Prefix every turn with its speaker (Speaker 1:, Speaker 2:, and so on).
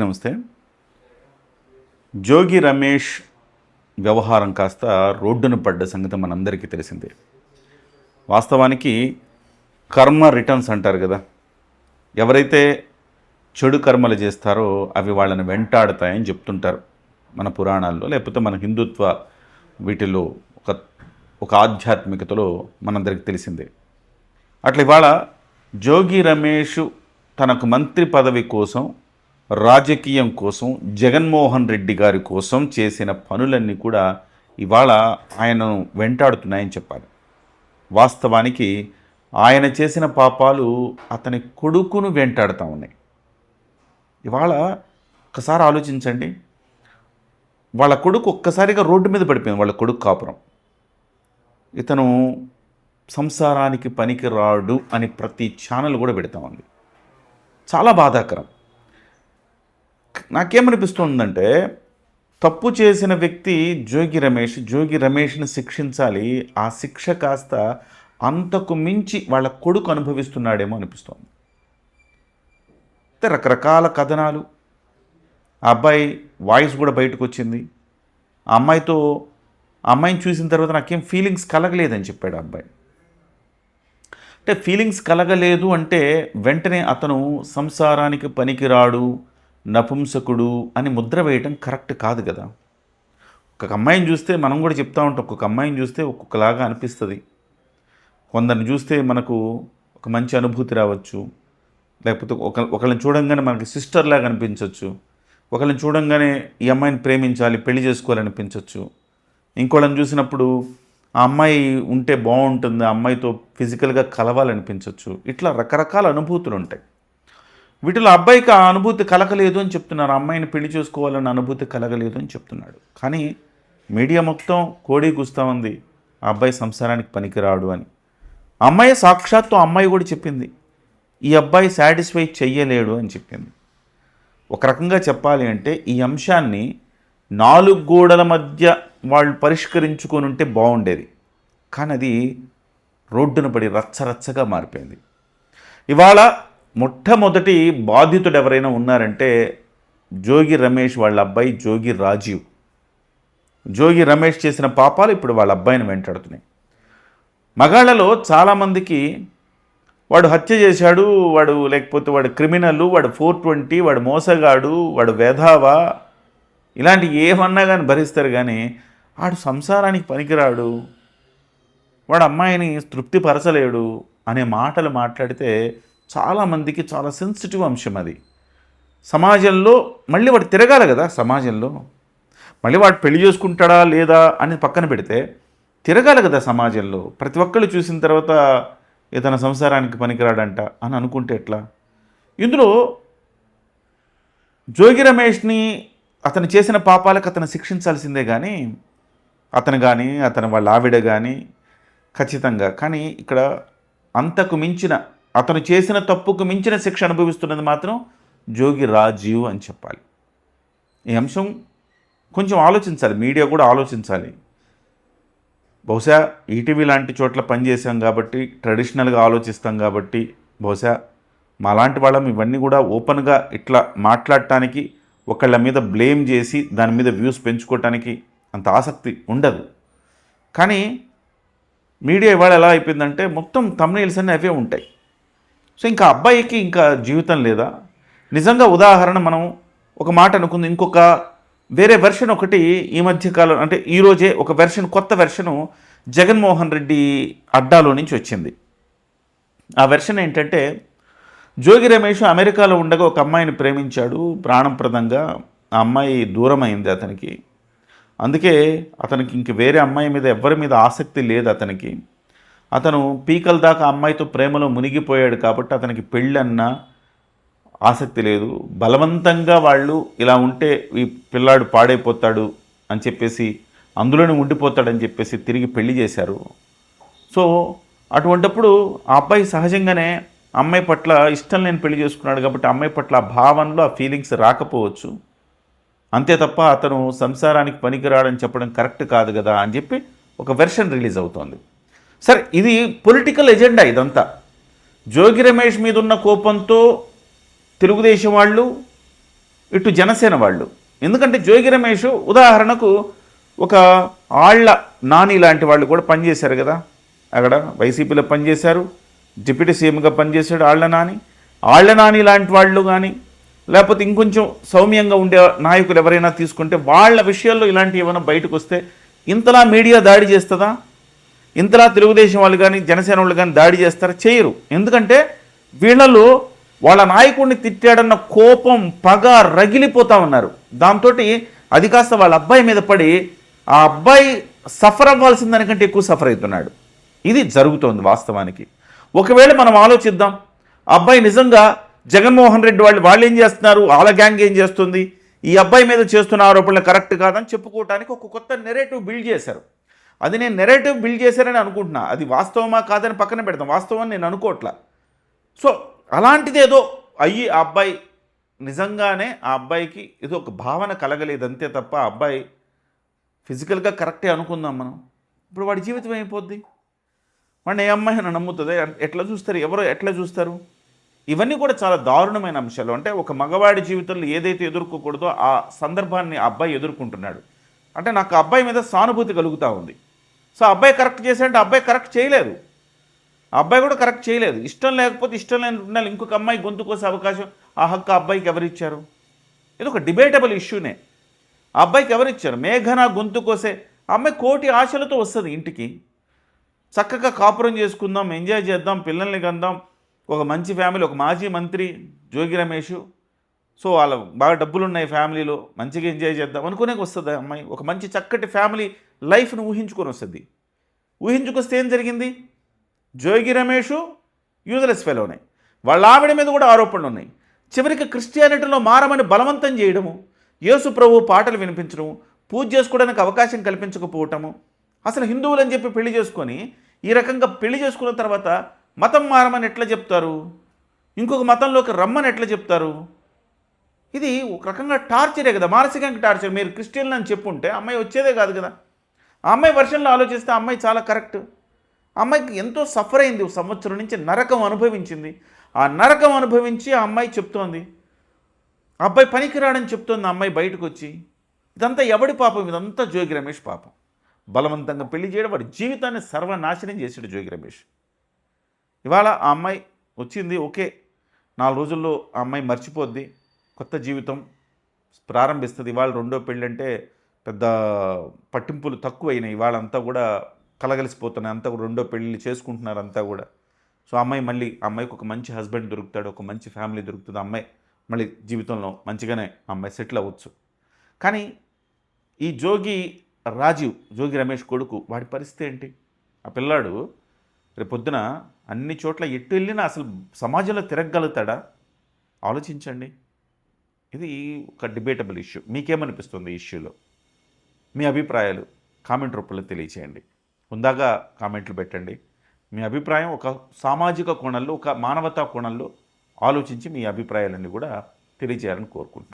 Speaker 1: నమస్తే. జోగి రమేష్ వ్యవహారం కాస్త రోడ్డున పడ్డ సంగతి మనందరికీ తెలిసిందే. వాస్తవానికి కర్మ రిటర్న్స్ అంటారు కదా. ఎవరైతే చెడు కర్మలు చేస్తారో అవి వాళ్ళని వెంటాడతాయని చెప్తుంటారు మన పురాణాల్లో, లేకపోతే మన హిందుత్వ వీటిలో ఒక ఒక ఆధ్యాత్మికతలో మనందరికీ తెలిసిందే. అట్లా ఇవాళ జోగి రమేష్ తనకు మంత్రి పదవి కోసం, రాజకీయం కోసం, జగన్మోహన్ రెడ్డి గారి కోసం చేసిన పనులన్నీ కూడా ఇవాళ ఆయనను వెంటాడుతున్నాయని చెప్పాలి. వాస్తవానికి ఆయన చేసిన పాపాలు అతని కొడుకును వెంటాడుతూ ఉన్నాయి. ఇవాళ ఒక్కసారి ఆలోచించండి, వాళ్ళ కొడుకు ఒక్కసారిగా రోడ్డు మీద పడిపోయింది. వాళ్ళ కొడుకు కాపురం, ఇతను సంసారానికి పనికి రాడు అని ప్రతి ఛానల్ కూడా పెడతా ఉంది. చాలా బాధాకరం. నాకేమనిపిస్తుందంటే, తప్పు చేసిన వ్యక్తి జోగి రమేష్ని శిక్షించాలి. ఆ శిక్ష కాస్త అంతకు మించి వాళ్ళ కొడుకు అనుభవిస్తున్నాడేమో అనిపిస్తోంది. అయితే రకరకాల కథనాలు, ఆ అబ్బాయి వాయిస్ కూడా బయటకు వచ్చింది. ఆ అమ్మాయిని చూసిన తర్వాత నాకేం ఫీలింగ్స్ కలగలేదని చెప్పాడు ఆ అబ్బాయి. అంటే ఫీలింగ్స్ కలగలేదు అంటే వెంటనే అతను సంసారానికి పనికిరాడు, నపుంసకుడు అని ముద్ర వేయటం కరెక్ట్ కాదు కదా. ఒక్కొక్క అమ్మాయిని చూస్తే మనం కూడా చెప్తా ఉంటాం, ఒక్కొక్క అమ్మాయిని చూస్తే ఒక్కొక్కలాగా అనిపిస్తుంది. కొందరిని చూస్తే మనకు ఒక మంచి అనుభూతి రావచ్చు, లేకపోతే ఒకళ్ళని చూడంగానే మనకి సిస్టర్ లాగా అనిపించవచ్చు, ఒకళ్ళని చూడంగానే ఈ అమ్మాయిని ప్రేమించాలి, పెళ్లి చేసుకోవాలనిపించవచ్చు. ఇంకోళ్ళని చూసినప్పుడు ఆ అమ్మాయి ఉంటే బాగుంటుంది, ఆ అమ్మాయితో ఫిజికల్గా కలవాలనిపించవచ్చు. ఇట్లా రకరకాల అనుభూతులు ఉంటాయి. వీటిలో అబ్బాయికి ఆ అనుభూతి కలగలేదు అని చెప్తున్నారు. అమ్మాయిని పెళ్లి చేసుకోవాలన్న అనుభూతి కలగలేదు అని చెప్తున్నాడు. కానీ మీడియా మొత్తం కోడి కూస్తూ ఉంది, ఆ అబ్బాయి సంసారానికి పనికిరాడు అని. అమ్మాయి సాక్షాత్తు అమ్మాయి కూడా చెప్పింది, ఈ అబ్బాయి సాటిస్ఫై చెయ్యలేడు అని చెప్పింది. ఒక రకంగా చెప్పాలి అంటే ఈ అంశాన్ని 4 గోడల మధ్య వాళ్ళు పరిష్కరించుకొని ఉంటే బాగుండేది. కానీ అది రోడ్డున పడి రచ్చరచ్చగా మారిపోయింది. ఇవాళ మొట్టమొదటి బాధితుడు ఎవరైనా ఉన్నారంటే జోగి రమేష్ వాళ్ళ అబ్బాయి జోగి రాజీవ్. జోగి రమేష్ చేసిన పాపాలు ఇప్పుడు వాళ్ళ అబ్బాయిని వెంటాడుతున్నాయి. మగాళ్ళలో చాలామందికి వాడు హత్య చేశాడు, లేకపోతే వాడు క్రిమినల్, వాడు 420, వాడు మోసగాడు, వాడు వేధావా, ఇలాంటి ఏమన్నా కానీ భరిస్తారు. కానీ వాడు సంసారానికి పనికిరాడు, వాడు అమ్మాయిని తృప్తిపరచలేడు అనే మాటలు మాట్లాడితే చాలామందికి చాలా సెన్సిటివ్ అంశం అది. సమాజంలో మళ్ళీ వాడు తిరగాలి కదా. సమాజంలో మళ్ళీ వాడు పెళ్లి చేసుకుంటాడా లేదా అని పక్కన పెడితే తిరగాలి కదా సమాజంలో. ప్రతి ఒక్కళ్ళు చూసిన తర్వాత ఇతన సంసారానికి పనికిరాడంట అని అనుకుంటే ఎట్లా? ఇందులో జోగి రమేష్ని అతను చేసిన పాపాలకు అతను శిక్షించాల్సిందే, కానీ అతను వాళ్ళ ఆవిడ కానీ ఖచ్చితంగా. కానీ ఇక్కడ అంతకు మించిన, అతను చేసిన తప్పుకు మించిన శిక్ష అనుభవిస్తున్నది మాత్రం జోగి రాజీవ్ అని చెప్పాలి. ఈ అంశం కొంచెం ఆలోచించాలి, మీడియా కూడా ఆలోచించాలి. బహుశా ఈటీవీ లాంటి చోట్ల పనిచేసాం కాబట్టి, ట్రెడిషనల్గా ఆలోచిస్తాం కాబట్టి, బహుశా మాలాంటి వాళ్ళం ఇవన్నీ కూడా ఓపెన్గా ఇట్లా మాట్లాడటానికి, ఒకళ్ళ మీద బ్లేమ్ చేసి దాని మీద వ్యూస్ పెంచుకోవటానికి అంత ఆసక్తి ఉండదు. కానీ మీడియా ఇవాళ ఎలా అయిపోయిందంటే మొత్తం థంబ్నెయిల్స్ అన్నీ అవే ఉంటాయి. సో ఇంకా అబ్బాయికి ఇంకా జీవితం లేదా? నిజంగా ఉదాహరణ మనం ఒక మాట అనుకుంది, ఇంకొక వేరే వెర్షన్ ఒకటి ఈ మధ్యకాలం, అంటే ఈరోజే ఒక వెర్షన్, కొత్త వెర్షను జగన్మోహన్ రెడ్డి అడ్డాలో నుంచి వచ్చింది. ఆ వెర్షన్ ఏంటంటే, జోగి రమేష్ అమెరికాలో ఉండగా ఒక అమ్మాయిని ప్రేమించాడు ప్రాణప్రదంగా. ఆ అమ్మాయి దూరం అయింది అతనికి. అందుకే అతనికి ఇంక వేరే అమ్మాయి మీద ఎవరి మీద ఆసక్తి లేదు అతనికి. అతను పీకల దాకా అమ్మాయితో ప్రేమలో మునిగిపోయాడు కాబట్టి అతనికి పెళ్ళన్నా ఆసక్తి లేదు. బలవంతంగా వాళ్ళు ఇలా ఉంటే ఈ పిల్లాడు పాడైపోతాడు అని చెప్పేసి, అందులోనే ఉండిపోతాడని చెప్పేసి తిరిగి పెళ్లి చేశారు. సో అటువంటప్పుడు ఆ అబ్బాయి సహజంగానే అమ్మాయి పట్ల ఇష్టం లేని పెళ్లి చేసుకున్నాడు కాబట్టి అమ్మాయి పట్ల ఆ భావనలో ఆ ఫీలింగ్స్ రాకపోవచ్చు. అంతే తప్ప అతను సంసారానికి పనికిరాడని చెప్పడం కరెక్ట్ కాదు కదా అని చెప్పి ఒక వెర్షన్ రిలీజ్ అవుతోంది. సరే, ఇది పొలిటికల్ ఎజెండా ఇదంతా. జోగి రమేష్ మీద ఉన్న కోపంతో తెలుగుదేశం వాళ్ళు ఇటు జనసేన వాళ్ళు. ఎందుకంటే జోగి రమేష్ ఉదాహరణకు ఒక ఆళ్ల నాని లాంటి వాళ్ళు కూడా పనిచేశారు కదా, అక్కడ వైసీపీలో పనిచేశారు, డిప్యూటీ సీఎంగా పనిచేశాడు ఆళ్ల నాని లాంటి వాళ్ళు కానీ, లేకపోతే ఇంకొంచెం సౌమ్యంగా ఉండే నాయకులు ఎవరైనా తీసుకుంటే వాళ్ళ విషయాల్లో ఇలాంటివి ఏమైనా బయటకు వస్తే ఇంతలా మీడియా దాడి చేస్తుందా? ఇంతలా తెలుగుదేశం వాళ్ళు కానీ జనసేన వాళ్ళు కానీ దాడి చేస్తారా? చేయరు. ఎందుకంటే వీళ్ళలో వాళ్ళ నాయకుడిని తిట్టాడన్న కోపం, పగ రగిలిపోతా ఉన్నారు. దాంతో అది కాస్త వాళ్ళ అబ్బాయి మీద పడి ఆ అబ్బాయి సఫర్ అవ్వాల్సిన దానికంటే ఎక్కువ సఫర్ అవుతున్నాడు. ఇది జరుగుతోంది వాస్తవానికి. ఒకవేళ మనం ఆలోచిద్దాం, అబ్బాయి నిజంగా జగన్మోహన్ రెడ్డి వాళ్ళు ఏం చేస్తున్నారు, వాళ్ళ గ్యాంగ్ ఏం చేస్తుంది, ఈ అబ్బాయి మీద చేస్తున్న ఆరోపణలు కరెక్ట్ కాదని చెప్పుకోవడానికి ఒక కొత్త నెరేటివ్ బిల్డ్ చేశారు. అది నేను నెరేటివ్ బిల్డ్ చేశారని అనుకుంటున్నా. అది వాస్తవమా కాదని పక్కన పెడతాం, వాస్తవం నేను అనుకోవట్లా. సో అలాంటిది ఏదో అయ్యి ఆ అబ్బాయి నిజంగానే ఆ అబ్బాయికి ఏదో ఒక భావన కలగలేదు అంతే తప్ప ఆ అబ్బాయి ఫిజికల్గా కరెక్టే అనుకుందాం మనం. ఇప్పుడు వాడి జీవితం అయిపోద్ది. వాడిని ఏ అమ్మాయి అని నమ్ముతుంది? ఎట్లా చూస్తారు? ఎవరో ఎట్లా చూస్తారు? ఇవన్నీ కూడా చాలా దారుణమైన అంశాలు. అంటే ఒక మగవాడి జీవితంలో ఏదైతే ఎదుర్కోకూడదో ఆ సందర్భాన్ని ఆ అబ్బాయి ఎదుర్కొంటున్నాడు. అంటే నాకు ఆ అబ్బాయి మీద సానుభూతి కలుగుతూ ఉంది. సో అబ్బాయి కరెక్ట్ చేశాడంటే అబ్బాయి కరెక్ట్ చేయలేదు, ఆ అబ్బాయి కూడా కరెక్ట్ చేయలేదు. ఇష్టం లేకపోతే ఇష్టం లేని ఉండాలి. ఇంకొక అమ్మాయి గొంతు కోసే అవకాశం ఆ హక్కు అబ్బాయికి ఎవరిచ్చారు? ఇది ఒక డిబేటబుల్ ఇష్యూనే. ఆ అబ్బాయికి ఎవరిచ్చారు? మేఘన గొంతు కోసే అమ్మాయి కోటి ఆశలతో వస్తుంది ఇంటికి, చక్కగా కాపురం చేసుకుందాం, ఎంజాయ్ చేద్దాం, పిల్లల్ని కందాం, ఒక మంచి ఫ్యామిలీ, ఒక మాజీ మంత్రి జోగి రమేష్, సో వాళ్ళ బాగా డబ్బులు ఉన్నాయి ఫ్యామిలీలో, మంచిగా ఎంజాయ్ చేద్దాం అనుకునే వస్తుంది అమ్మాయి. ఒక మంచి చక్కటి ఫ్యామిలీ లైఫ్ను ఊహించుకొని వస్తుంది. ఊహించుకొస్తే ఏం జరిగింది? జోగి రమేష్ యూజ్లెస్ ఫెలోనే, వాళ్ళ ఆవిడ మీద కూడా ఆరోపణలు ఉన్నాయి. చివరికి క్రిస్టియానిటీలో మారమని బలవంతం చేయడము, యేసు ప్రభు పాటలు వినిపించడము, పూజ చేసుకోవడానికి అవకాశం కల్పించకపోవటము, అసలు హిందువులని చెప్పి పెళ్లి చేసుకొని ఈ రకంగా పెళ్లి చేసుకున్న తర్వాత మతం మారమని ఎట్లా చెప్తారు? ఇంకొక మతంలోకి రమ్మని ఎట్లా చెప్తారు? ఇది ఒక రకంగా టార్చరే కదా, మానసికంగా టార్చర్. మీరు క్రిస్టియన్లు అని చెప్పుంటే అమ్మాయి వచ్చేదే కాదు కదా. ఆ అమ్మాయి వర్షన్లో ఆలోచిస్తే ఆ అమ్మాయి చాలా కరెక్ట్. అమ్మాయికి ఎంతో సఫర్ అయింది, సంవత్సరం నుంచి నరకం అనుభవించింది. ఆ నరకం అనుభవించి ఆ అమ్మాయి చెప్తోంది, ఆ అబ్బాయి పనికిరాడని చెప్తోంది ఆ అమ్మాయి బయటకు వచ్చి. ఇదంతా ఎవడి పాపం? ఇదంతా జోగి రమేష్ పాపం. బలవంతంగా పెళ్లి చేయడం, వాడి జీవితాన్ని సర్వనాశనం చేసాడు జోగి రమేష్. ఇవాళ ఆ అమ్మాయి వచ్చింది, ఓకే, 4 రోజుల్లో ఆ అమ్మాయి మర్చిపోద్ది, కొత్త జీవితం ప్రారంభిస్తుంది. ఇవాళ రెండో పెళ్ళి అంటే పెద్ద పట్టింపులు తక్కువైనాయి. ఇవాళ అంతా కూడా కలగలిసిపోతున్నాయి, అంతా కూడా రెండో పెళ్ళిళ్ళు చేసుకుంటున్నారు అంతా కూడా. సో అమ్మాయికి ఒక మంచి హస్బెండ్ దొరుకుతాడు, ఒక మంచి ఫ్యామిలీ దొరుకుతుంది, అమ్మాయి మళ్ళీ జీవితంలో మంచిగానే అమ్మాయి సెటిల్ అవ్వచ్చు. కానీ ఈ జోగి రమేష్ కొడుకు, వాడి పరిస్థితి ఏంటి? ఆ పిల్లాడు రేపొద్దున అన్ని చోట్ల ఎట్టు వెళ్ళినా అసలు సమాజంలో తిరగలుగుతాడా? ఆలోచించండి. ఇది ఒక డిబేటబుల్ ఇష్యూ. మీకేమనిపిస్తుంది ఈ ఇష్యూలో? మీ అభిప్రాయాలు కామెంట్ రూపంలో తెలియచేయండి. హుందాగా కామెంట్లు పెట్టండి. మీ అభిప్రాయం ఒక సామాజిక కోణంలో, ఒక మానవతా కోణంలో ఆలోచించి మీ అభిప్రాయాలన్నీ కూడా తెలియజేయాలని కోరుకుంటున్నాను.